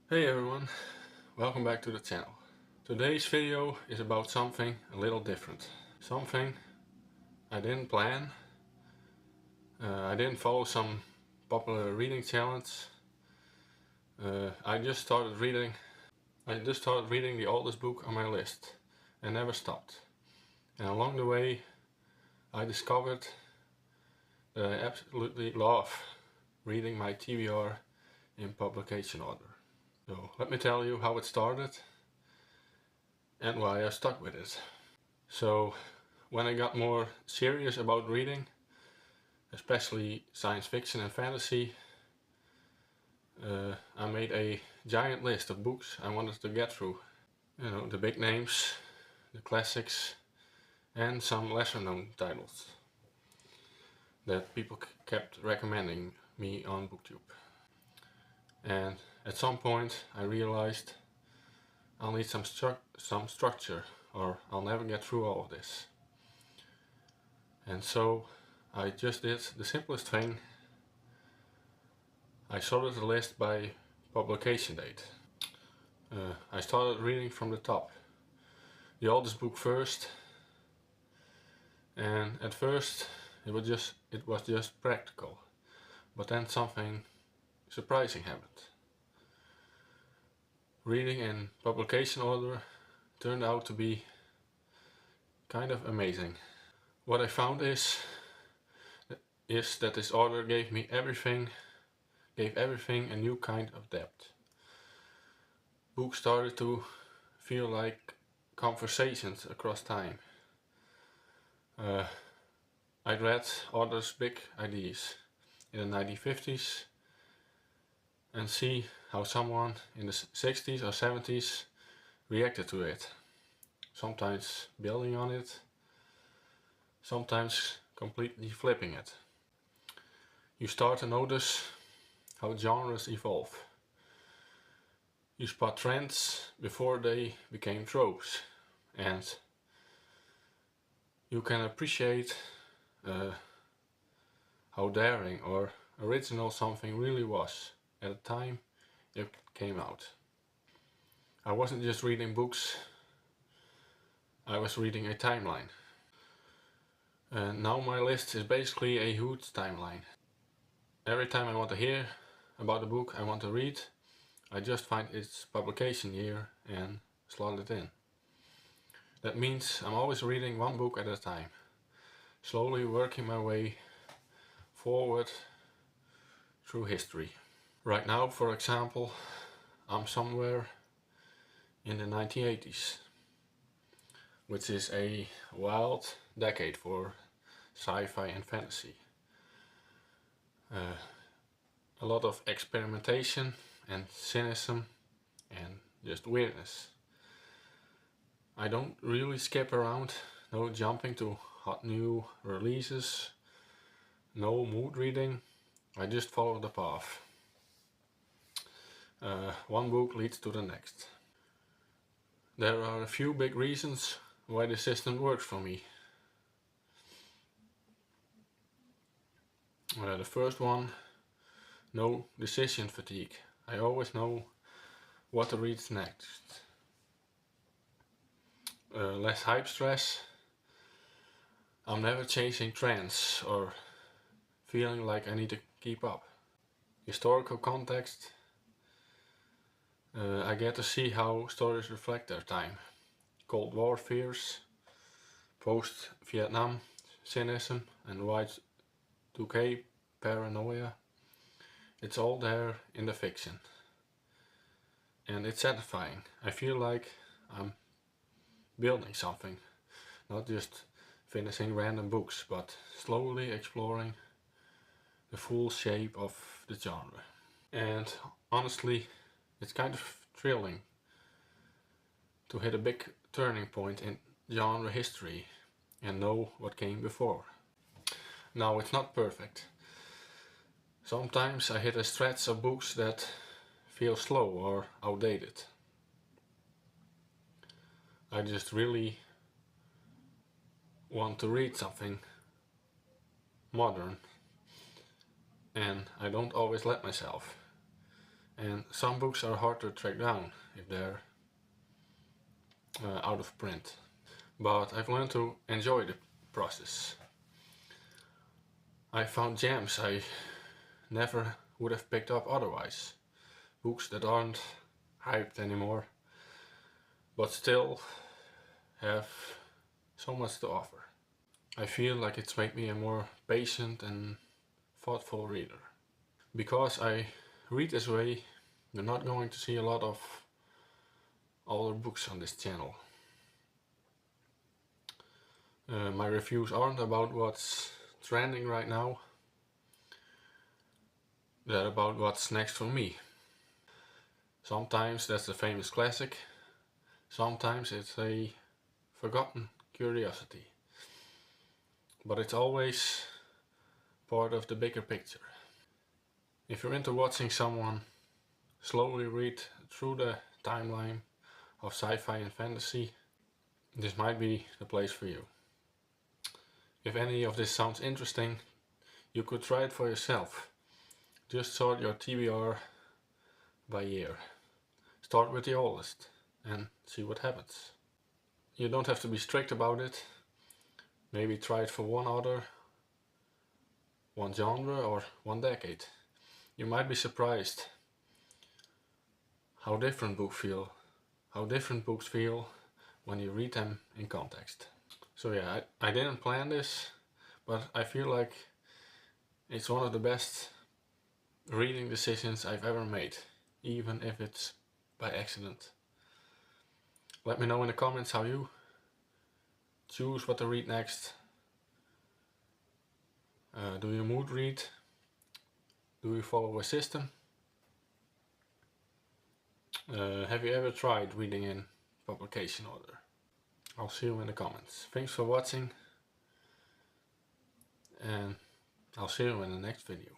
Hey everyone, welcome back to the channel. Today's video is about something a little different. Something I didn't plan. I didn't follow some popular reading challenge. I just started reading the oldest book on my list and never stopped. And along the way I discovered that I absolutely love reading my TBR in publication order. So let me tell you how it started and why I stuck with it. So when I got more serious about reading, especially science fiction and fantasy, I made a giant list of books I wanted to get through. You know, the big names, the classics, and some lesser known titles that people kept recommending me on BookTube. And at some point I realized I'll need some structure or I'll never get through all of this. And so I just did the simplest thing. I sorted the list by publication date. I started reading from the top. The oldest book first, and at first it was just practical. But then something surprising happened. Reading in publication order turned out to be kind of amazing. What I found is that this order gave everything a new kind of depth. Books started to feel like conversations across time. I'd read authors' big ideas in the 1950s and see how someone in the 60s or 70s reacted to it. Sometimes building on it, sometimes completely flipping it. You start to notice how genres evolve. You spot trends before they became tropes, and you can appreciate how daring or original something really was at the time it came out. I wasn't just reading books, I was reading a timeline. And now my list is basically a huge timeline. Every time I want to hear about a book I want to read, I just find its publication year and slot it in. That means I'm always reading one book at a time, slowly working my way forward through history. Right now, for example, I'm somewhere in the 1980s, which is a wild decade for sci-fi and fantasy. A lot of experimentation and cynicism and just weirdness. I don't really skip around, no jumping to hot new releases, no mood reading, I just follow the path. One book leads to the next. There are a few big reasons why the system works for me. The first one, no decision fatigue. I always know what to read next. Less hype stress. I'm never chasing trends or feeling like I need to keep up. Historical context. I get to see how stories reflect their time. Cold War fears, post-Vietnam cynicism and Y2K paranoia. It's all there in the fiction. And it's satisfying. I feel like I'm building something, not just finishing random books, but slowly exploring the full shape of the genre. And honestly, it's kind of thrilling to hit a big turning point in genre history and know what came before. Now, it's not perfect. Sometimes I hit a stretch of books that feel slow or outdated. I just really want to read something modern, and I don't always let myself. And some books are hard to track down if they're out of print. But I've learned to enjoy the process. I found gems I never would have picked up otherwise. Books that aren't hyped anymore, but still have so much to offer. I feel like it's made me a more patient and thoughtful reader. Because I read this way, you're not going to see a lot of older books on this channel. My reviews aren't about what's trending right now, they're about what's next for me. Sometimes that's a famous classic, sometimes it's a forgotten curiosity. But it's always part of the bigger picture. If you're into watching someone slowly read through the timeline of sci-fi and fantasy, this might be the place for you. If any of this sounds interesting, you could try it for yourself. Just sort your TBR by year. Start with the oldest and see what happens. You don't have to be strict about it. Maybe try it for one author, one genre or one decade. You might be surprised how different books feel when you read them in context. So yeah, I didn't plan this, but I feel like it's one of the best reading decisions I've ever made, even if it's by accident. Let me know in the comments how you choose what to read next. Do you mood read? Do you follow a system? Have you ever tried reading in publication order? I'll see you in the comments. Thanks for watching, and I'll see you in the next video.